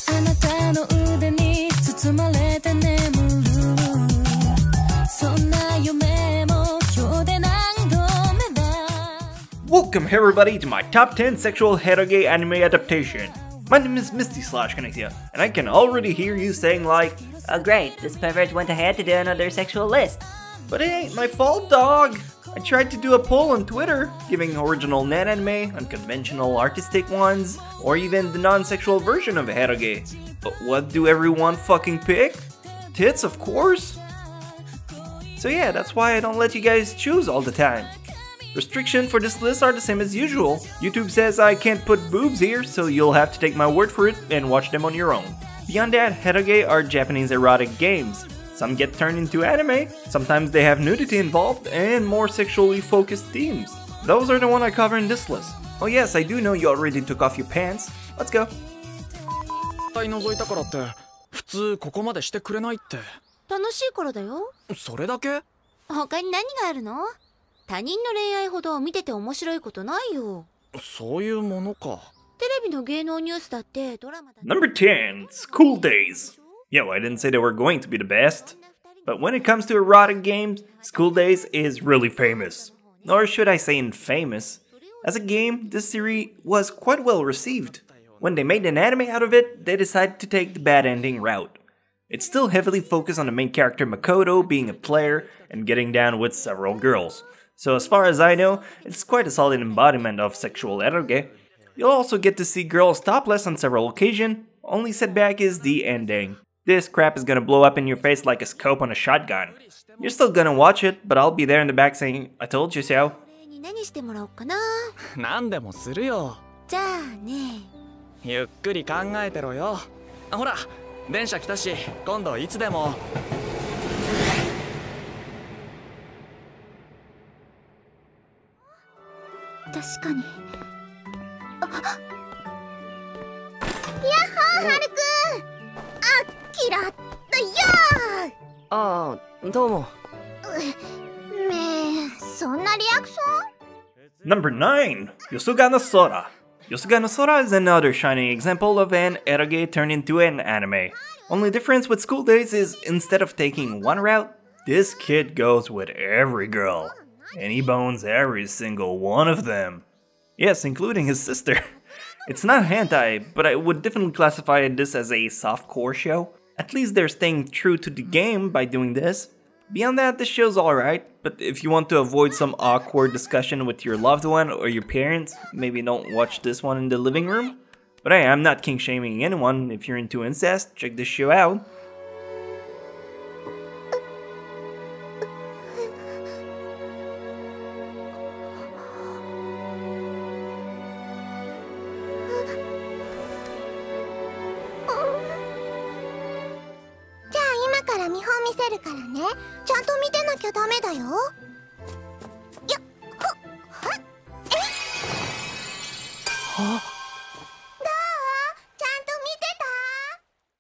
あなたの腕に包まれて眠るそんな夢も今日で何度目だ Welcome everybody to my top 10 sexual Eroge anime adaptation. My name is Misty /Chronexia, and I can already hear you saying like, "Oh great, this pervert went ahead to do another sexual list." but it ain't my fault, dog! I tried to do a poll on Twitter, giving original net anime, unconventional artistic ones, or even the non-sexual version of Eroge. But what do everyone fucking pick? Tits, of course! So yeah, that's why I don't let you guys choose all the time. Restrictions for this list are the same as usual. YouTube says I can't put boobs here, so you'll have to take my word for it and watch them on your own. Beyond that, Eroge are Japanese erotic games. Some get turned into anime, sometimes they have nudity involved, and more sexually focused themes. Those are the ones I cover in this list. Oh yes, I do know you already took off your pants. Let's go. 覗いたからって普通ここまでしてくれないって。楽しいからだよ。それだけ？他に何があるの？他人の恋愛ほど見てて面白いことないよ。そういうものか。テレビの芸能ニュースだってドラマだ。Number 10, School Days. Yo, I didn't say they were going to be the best. But when it comes to erotic games, School Days is really famous. Or should I say infamous? As a game, this series was quite well received. When they made an anime out of it, they decided to take the bad ending route. It's still heavily focused on the main character Makoto being a player and getting down with several girls. So as far as I know, it's quite a solid embodiment of sexual eroge. You'll also get to see girls topless on several occasions, only setback is the ending. This crap is gonna blow up in your face like a scope on a shotgun. You're still gonna watch it, but I'll be there in the back saying, I told you so. 何してもらおうかな。何でもするよ。じゃあね。ゆっくり考えてろよ。ほら、電車来たし、今度いつでも。確かに。やっほー、はるくん。あ、嫌ったよー。ああ、どうも。めえ、そんなリアクション？ Number 9, Yosuga no Sora. Yosuga no Sora is another shining example of an eroge turned into an anime. Only difference with School Days is instead of taking one route, this kid goes with every girl. And he bones every single one of them. Yes, including his sister. It's not hentai, but I would definitely classify this as a softcore show. At least they're staying true to the game by doing this. Beyond that, this show's alright, but if you want to avoid some awkward discussion with your loved one or your parents, maybe don't watch this one in the living room. But hey, I'm not king shaming anyone. If you're into incest, check this show out.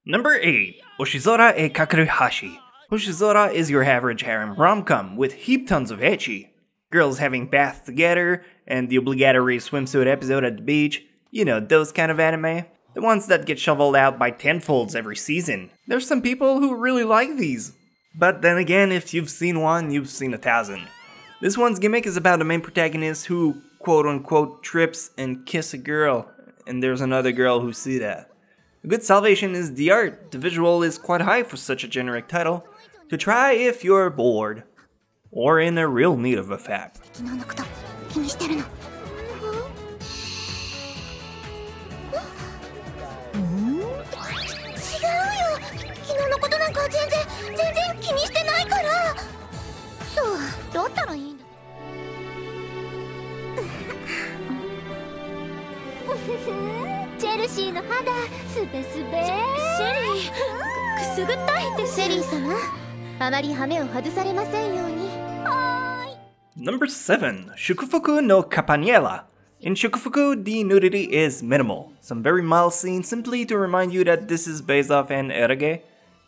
Number 8, Oshizora e Kakuruhashi. Oshizora is your average harem rom-com with heap tons of ecchi. Girls having baths together, and the obligatory swimsuit episode at the beach. You know, those kind of anime. The ones that get shoveled out by tenfolds every season. There's some people who really like these. But then again, if you've seen one, you've seen 1,000. This one's gimmick is about the main protagonist who, quote-unquote, trips and kiss a girl, and there's another girl who see that. A good salvation is the art. The visual is quite high for such a generic title. To try if you're bored. Or in a real need of a fact. Number 7, Shukufuku no Capanela. In Shukufuku, the nudity is minimal. Some very mild scenes simply to remind you that this is based off an eroge.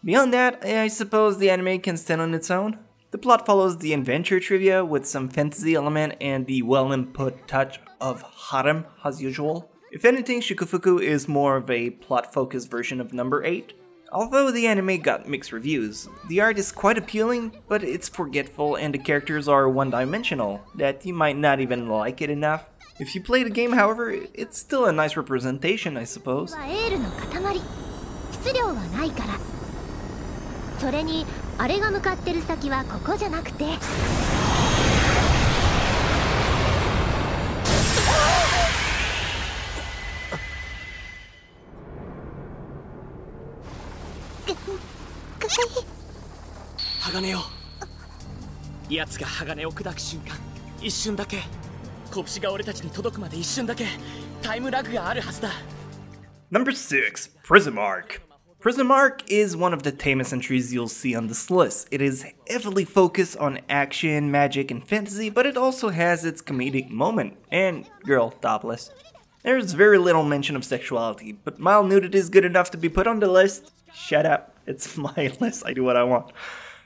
Beyond that, I suppose the anime can stand on its own. The plot follows the adventure trivia with some fantasy element and the well-input touch of harem as usual. If anything, Shikufuku is more of a plot-focused version of number 8. Although the anime got mixed reviews, the art is quite appealing, but it's forgetful and the characters are one-dimensional, that you might not even like it enough. If you play the game, however, it's still a nice representation, I suppose. 質量はないから。それにあれが向かってる先はここじゃなくて。鋼よ。奴が鋼を砕く瞬間、一瞬だけ拳が俺たちに届くまで一瞬だけタイムラグがあるはずだ。Number 6, Prism Arc. Prism Arc is one of the tamest entries you'll see on this list. It is heavily focused on action, magic, and fantasy, but it also has its comedic moment, and girl topless. There's very little mention of sexuality, but mild nudity is good enough to be put on the list. Shut up, it's my list, I do what I want.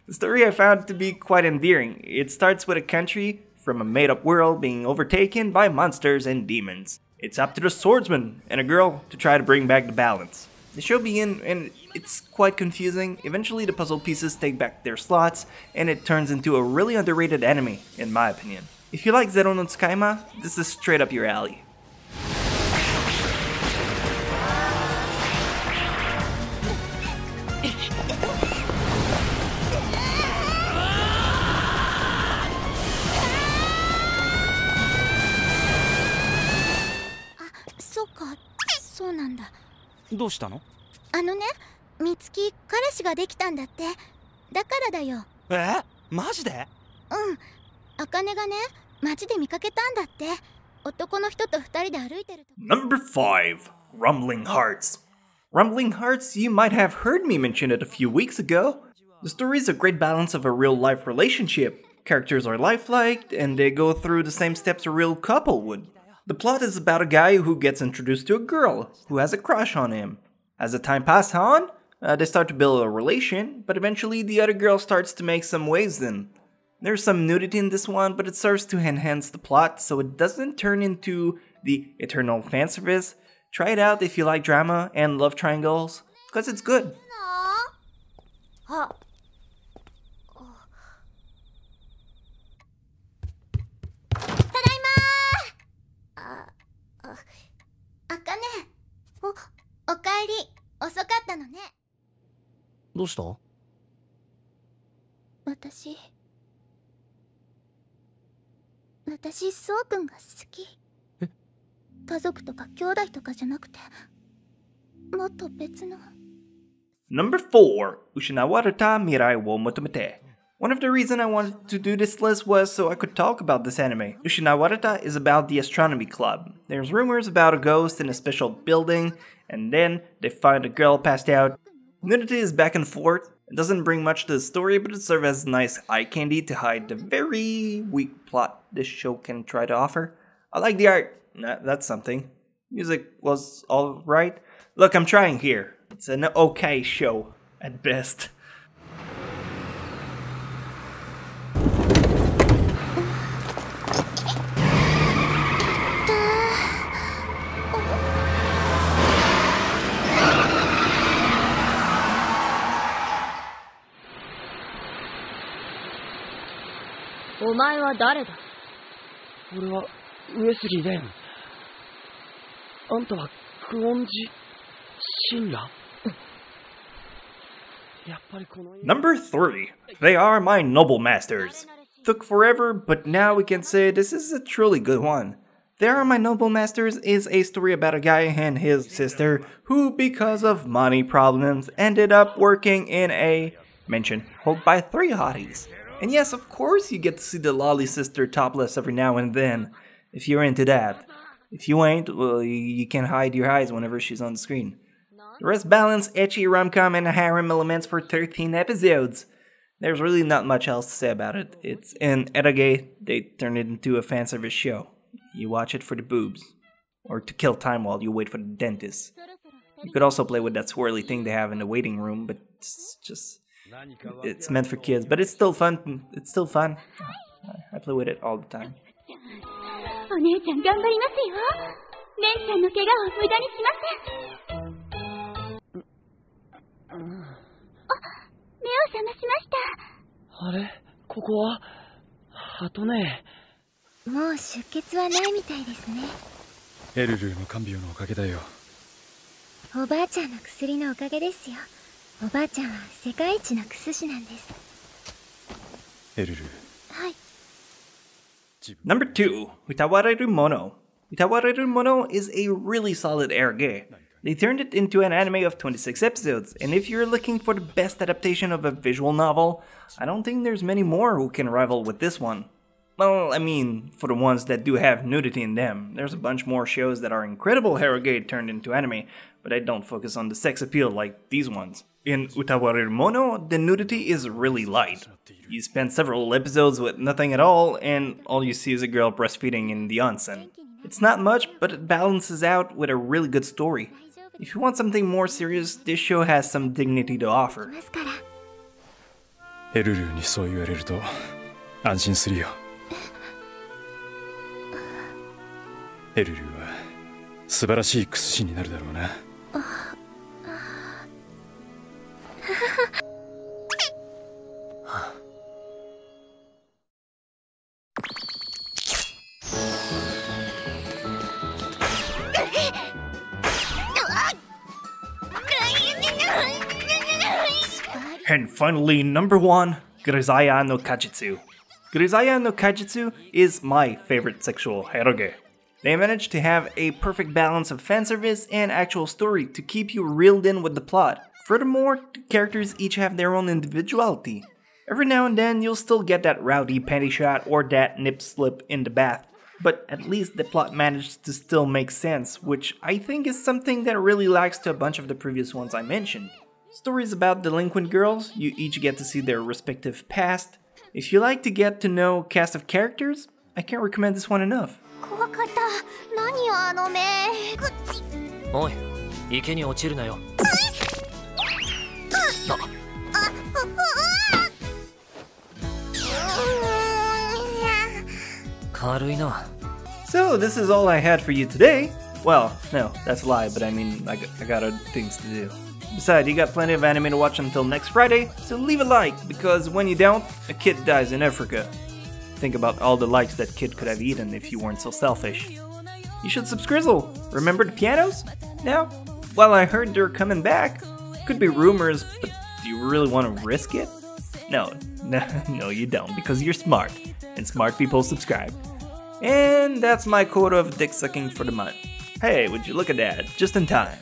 The story I found to be quite endearing. It starts with a country from a made-up world being overtaken by monsters and demons. It's up to the swordsman and a girl to try to bring back the balance. The show begins and it's quite confusing. Eventually the puzzle pieces take back their slots and it turns into a really underrated anime, in my opinion. If you like Zero no Tsukaima, this is straight up your alley. Ah, そうなんだ。どうしたの？美月、彼氏ができたんだって。だからだよ。マジで？うん。茜がね、街で見かけたんだって。男の人と二人で歩いてると。Number 5, Rumbling Hearts. Rumbling Hearts, you might have heard me mention it a few weeks ago. The story is a great balance of a real-life relationship. Characters are lifelike, and they go through the same steps a real couple would. The plot is about a guy who gets introduced to a girl who has a crush on him. As the time passes on, they start to build a relation, but eventually the other girl starts to make some waves in. There's some nudity in this one, but it serves to enhance the plot so it doesn't turn into the eternal fanservice. Try it out if you like drama and love triangles, because it's good. おかえり。遅かったのね。どうした？私、そうくんが好き。家族とか兄弟とかじゃなくて、もっと別の。Number 4, Ushinawara Mirai wo Motomete. One of the reasons I wanted to do this list was so I could talk about this anime. Ushinawara is about the astronomy club. There's rumors about a ghost in a special building, and then they find a girl passed out. Nudity is back and forth. It doesn't bring much to the story, but it serves as nice eye candy to hide the very weak plot this show can try to offer. I like the art. That's something. Music was alright. Look, I'm trying here. It's an okay show, at best. Number 3. They are my noble masters. Took forever, but now we can say this is a truly good one. They Are My Noble Masters is a story about a guy and his sister who, because of money problems, ended up working in a mansion held by 3 hotties. And yes, of course you get to see the lolly sister topless every now and then, if you're into that. If you ain't, well, you can't hide your eyes whenever she's on the screen. The rest balance ecchi rom-com and harem elements for 13 episodes. There's really not much else to say about it. It's in Eroge, they turned it into a fanservice show. You watch it for the boobs, or to kill time while you wait for the dentist. You could also play with that swirly thing they have in the waiting room, but it's meant for kids, but it's still fun. It's still fun. I play with it all the time. レンちゃんの怪我を無駄にしません。目を覚ましました。あれここはもう出血はないみたいですね。エルルーの看病のおかげだよ。おばあちゃんの薬のおかげですよ。おばあちゃんは世界一のクス師なんです。エルルー。はい。Number 2, Utawareru Mono. Utawareru Mono is a really solid eroge. They turned it into an anime of 26 episodes, and if you're looking for the best adaptation of a visual novel, I don't think there's many more who can rival with this one. Well, I mean, for the ones that do have nudity in them. There's a bunch more shows that are incredible eroge turned into anime, but I don't focus on the sex appeal like these ones. In Utawareru Mono, the nudity is really light. You spend several episodes with nothing at all, and all you see is a girl breastfeeding in the onsen. It's not much, but it balances out with a really good story. If you want something more serious, this show has some dignity to offer. エルルーにそう言われると安心するよ。エルルーは素晴らしいクス師になるだろうな。And finally, number 1, Grisaya no Kajitsu. Grisaya no Kajitsu is my favorite sexual eroge. They managed to have a perfect balance of fanservice and actual story to keep you reeled in with the plot. Furthermore, the characters each have their own individuality. Every now and then, you'll still get that rowdy panty shot or that nip slip in the bath, but at least the plot managed to still make sense, which I think is something that really lacks to a bunch of the previous ones I mentioned. Stories about delinquent girls, you each get to see their respective past. If you like to get to know cast of characters, I can't recommend this one enough. 怖かった。何よあの目。おい池に落ちるなよ。軽いな。 So this is all I had for you today. Well, no, that's a lie, but I mean, I got other things to do. Besides, you got plenty of anime to watch until next Friday, so leave a like, because when you don't, a kid dies in Africa. Think about all the likes that kid could have eaten if you weren't so selfish. You should subscrizzle. Remember the pianos? Now, well, I heard they're coming back. Could be rumors, but do you really want to risk it? No, you don't, because you're smart, and smart people subscribe. And that's my quota of dick sucking for the month. Hey, would you look at that, just in time.